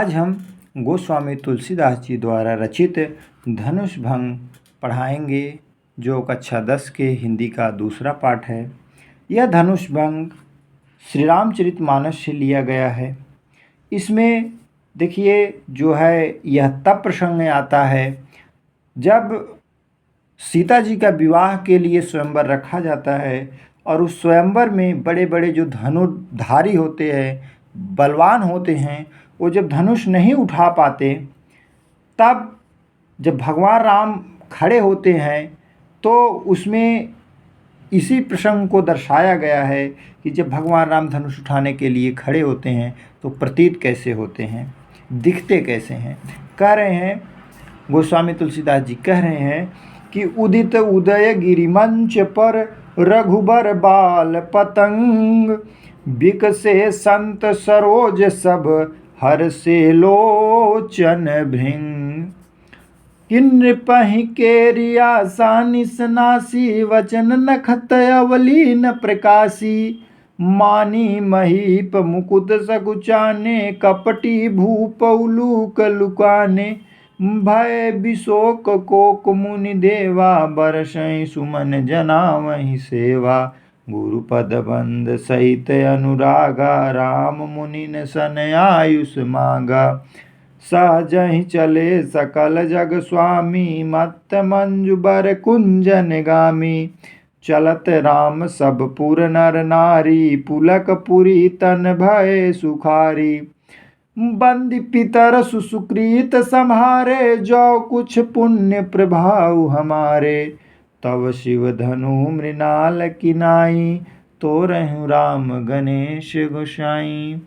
आज हम गोस्वामी तुलसीदास जी द्वारा रचित धनुष भंग पढ़ाएंगे, जो कक्षा 10 के हिंदी का दूसरा पाठ है। यह धनुष भंग श्री रामचरितमानस से लिया गया है। इसमें देखिए जो है यह तब प्रसंग में आता है जब सीता जी का विवाह के लिए स्वयंवर रखा जाता है और उस स्वयंवर में बड़े बड़े जो धनुर्धारी होते हैं, बलवान होते हैं, वो जब धनुष नहीं उठा पाते, तब जब भगवान राम खड़े होते हैं तो उसमें इसी प्रसंग को दर्शाया गया है कि जब भगवान राम धनुष उठाने के लिए खड़े होते हैं तो प्रतीत कैसे होते हैं, दिखते कैसे हैं। कह रहे हैं गोस्वामी तुलसीदास जी कह रहे हैं कि उदित उदय गिरिमंच पर रघुबर बाल पतंग, बिकसे संत सरोज सब हर से लोचन भृंग। किन्न पहि केरिया सानिस नासी, वचन नखत अवलीन प्रकाशी। मानी महीप मुकुद सकुचाने, कपटी भूप उलूक लुकाने। भय विशोक कोक मुनि देवा, बरसई सुमन जनावहि सेवा। गुरुपद बंद सहित अनुरागा, राम मुनिन सन आयुष मांगा। सहजहि चले सकल जग स्वामी, मत्त मंजु बर कुंजन गामी। चलत राम सब पुर नर नारी, पुलक पुरी तन भय सुखारी। बंदी पितर सुसुकृत सम्हारे, जो कुछ पुण्य प्रभाव हमारे। तव शिव धनु मृणाल किनाई, तो रहु राम गणेश गोसाई।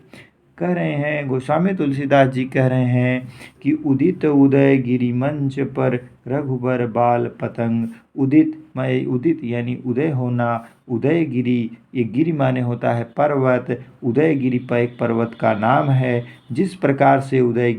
कह रहे हैं गोस्वामी तुलसीदास जी कह रहे हैं कि उदित उदय गिरि मंच पर रघुबर बाल पतंग। उदित यानी उदय होना, उदय गिरि, ये गिरि माने होता है पर्वत। उदय गिरि पर एक पर्वत का नाम है। जिस प्रकार से उदय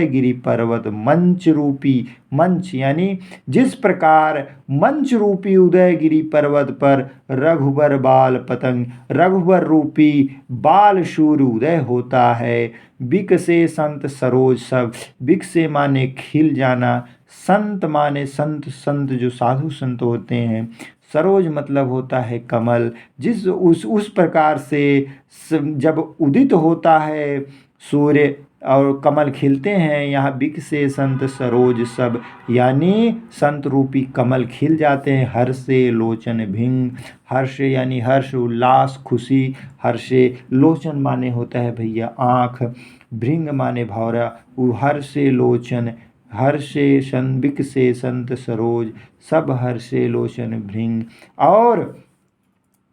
गिरि पर्वत मंच रूपी, मंच यानी जिस प्रकार मंच रूपी उदय गिरि पर्वत पर रघुबर बाल पतंग, रघुबर रूपी बाल शूर उदय होता है। बिक से संत सरोज सब, बिक से माने खिल जाना, संत माने संत, संत जो साधु संत होते हैं। सरोज मतलब होता है कमल। जिस उस प्रकार से जब उदित होता है सूर्य और कमल खिलते हैं, यहाँ बिक से संत सरोज सब यानी संत रूपी कमल खिल जाते हैं। हर्षे लोचन भिंग, हर्ष यानी हर्ष उल्लास खुशी, हर्षे लोचन माने होता है भैया आँख, भृंग माने भौरा। हर्षे लोचन, हर्षे संबिक से संत सरोज सब हर्षे लोचन भृंग। और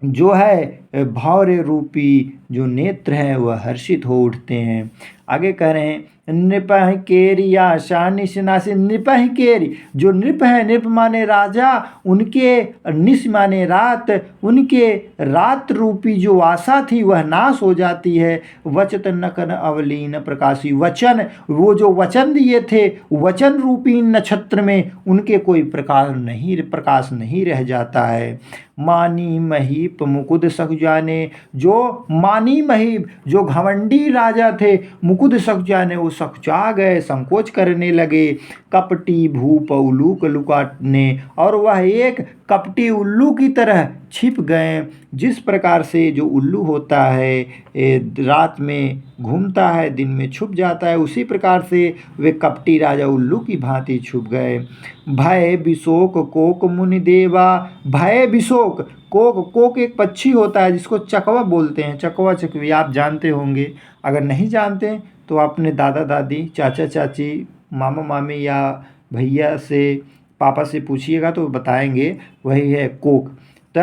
जो है भौरे रूपी जो नेत्र हैं वह हर्षित हो उठते हैं। आगे कह रहे हैं नृपह केरी आशा निशनासी। नृपह केरी, जो नृप है, नृप माने राजा, उनके निश माने रात, उनके रात रूपी जो आशा थी वह नाश हो जाती है। वचत नकन अवलीन प्रकाशी, वचन, वो जो वचन दिए थे वचन रूपी नक्षत्र में उनके कोई प्रकाश नहीं रह जाता है। मानी महीप मुकुद सख जाने, जो मानी महीप जो घमंडी राजा थे, मुकुद सख जाने, वो सकुचा गए, संकोच करने लगे। कपटी भूप उल्लूक लुकाने, और वह एक कपटी उल्लू की तरह छिप गए। जिस प्रकार से जो उल्लू होता है रात में घूमता है, दिन में छुप जाता है, उसी प्रकार से वे कपटी राजा उल्लू की भांति छुप गए। भय विशोक कोक मुनि देवा, भय विशोक, कोक एक पक्षी होता है जिसको चकवा बोलते हैं, चकवा चकवी आप जानते होंगे। अगर नहीं जानते तो अपने दादा दादी, चाचा चाची, मामा मामी या भैया से, पापा से पूछिएगा तो बताएंगे, वही है कोक। तो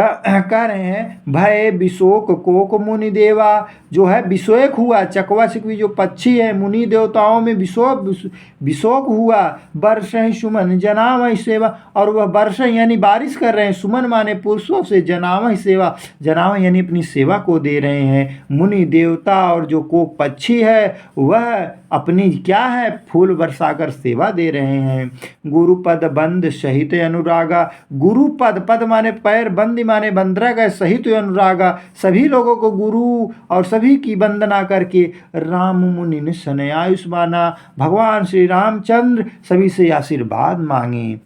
कह रहे हैं भय विशोक कोक मुनि देवा, जो है विशोक हुआ, चकवा चकवी जो पक्षी है मुनि देवताओं में विशोक हुआ। बरसहि सुमन जनावहि सेवा, और वह बरस यानी बारिश कर रहे हैं, सुमन माने पुरुषों से, जनावहि सेवा, जनाव यानी अपनी सेवा को दे रहे हैं। मुनि देवता और जो कोक पक्षी है वह अपनी क्या है फूल बरसाकर सेवा दे रहे हैं। गुरुपद बंद सहित अनुरागा, गुरुपद, पद माने पैर, बंद बंदी माने बंदरा गए सहित अनुरागा, सभी लोगों को गुरु और सभी की वंदना करके राम मुनि निस्सन आयुष्माना, भगवान श्री रामचंद्र सभी से आशीर्वाद मांगे।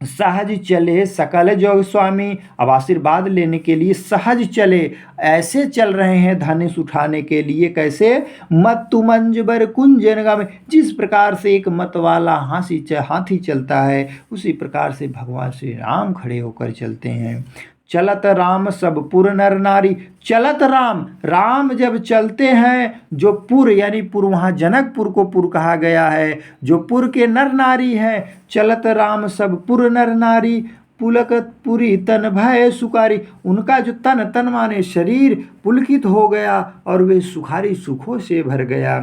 सहज चले सकल जोग स्वामी, अब आशीर्वाद लेने के लिए सहज चले, ऐसे चल रहे हैं धनुष उठाने के लिए। कैसे? मत मंज बर कुंजन में, जिस प्रकार से एक मत वाला हाथी चलता है उसी प्रकार से भगवान श्री राम खड़े होकर चलते हैं। चलत राम सब पुर नर नारी, चलत राम, राम जब चलते हैं, जो पुर यानी पुर वहाँ जनकपुर को पुर कहा गया है, जो पुर के नर नारी हैं, चलत राम सब पुर नर नारी, पुलकत पुरी तन भय सुखारी, उनका जो तन माने शरीर पुलकित हो गया और वे सुखारी सुखों से भर गया।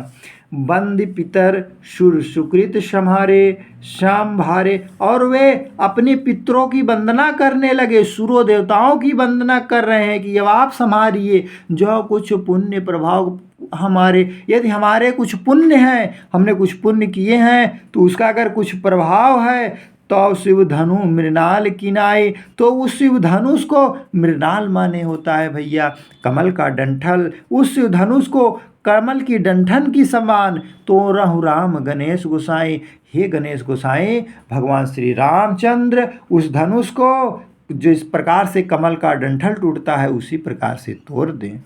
बंद पितर सुर सुकृत सम्हारे श्याम भारे, और वे अपने पितरों की वंदना करने लगे, सुरों देवताओं की वंदना कर रहे हैं कि अब आप संभारिए, जो कुछ पुण्य प्रभाव हमारे, यदि हमारे कुछ पुण्य हैं, हमने कुछ पुण्य किए हैं तो उसका अगर कुछ प्रभाव है तो शिव धनु मृणाल किनाए, तो उस शिव धनुष को, मृणाल माने होता है भैया कमल का डंठल, उस शिव धनुष को कमल की डंठन की समान तो रहु राम गणेश गोसाई, हे गणेश गोसाई भगवान श्री रामचंद्र उस धनुष को जिस प्रकार से कमल का डंठल टूटता है उसी प्रकार से तोड़ दें।